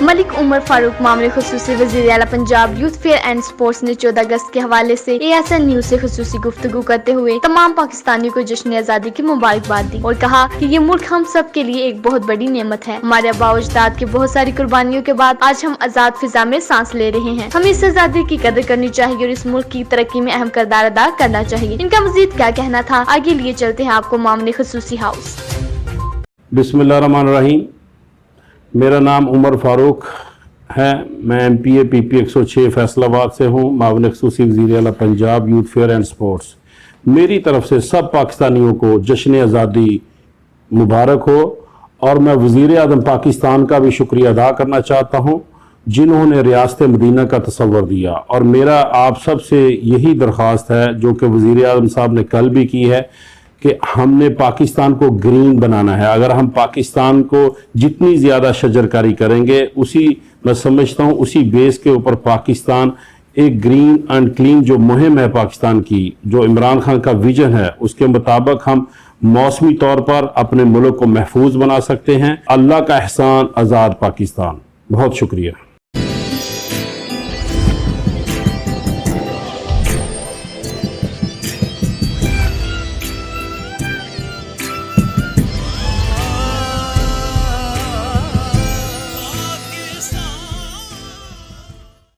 मलिक उमर फारूक मामले खुसूसी वज़ीर आला Punjab youth fair and sports ने 14 अगस्त के हवाले से ASN न्यूज से खुसूसी गुफ्तगू करते हुए तमाम पाकिस्तानियों को जश्न आज़ादी की मुबारकबाद दी और कहा कि ये मुल्क हम सब के लिए एक बहुत बड़ी नेमत है। हमारे आबा व अजदाद की बहुत सारी कुर्बानियों के बाद आज हम आज़ाद फिजा में सांस ले रहे हैं। हमें इस आज़ादी की कदर करनी चाहिए और इस मुल्क की तरक्की में अहम किरदार अदा करना चाहिए। इनका मजीद क्या कहना था, आगे लिए चलते हैं आपको मामले खुसूसी हाउस। बिस्मिल्लाहिर्रहमानिर्रहीम। मेरा नाम उमर फारूक है। मैं MPA PP 106 फैसलाबाद से हूँ, मावन खुसूसी वज़ीर आला Punjab youth fair and sports. मेरी तरफ से सब पाकिस्तानियों को जश्न आज़ादी मुबारक हो और मैं वज़ीर आज़म पाकिस्तान का भी शुक्रिया अदा करना चाहता हूँ जिन्होंने रियासत मदीना का तसव्वुर दिया। और मेरा आप सब से यही दरख्वास्त है जो कि वज़ीर आज़म साहब ने कल भी की है कि हमने पाकिस्तान को ग्रीन बनाना है। अगर हम पाकिस्तान को जितनी ज़्यादा शजरकारी करेंगे मैं समझता हूँ उसी बेस के ऊपर पाकिस्तान एक ग्रीन एंड क्लीन जो मुहिम है पाकिस्तान की, जो इमरान खान का विजन है, उसके मुताबिक हम मौसमी तौर पर अपने मुल्क को महफूज बना सकते हैं। अल्लाह का एहसान, आज़ाद पाकिस्तान। बहुत शुक्रिया।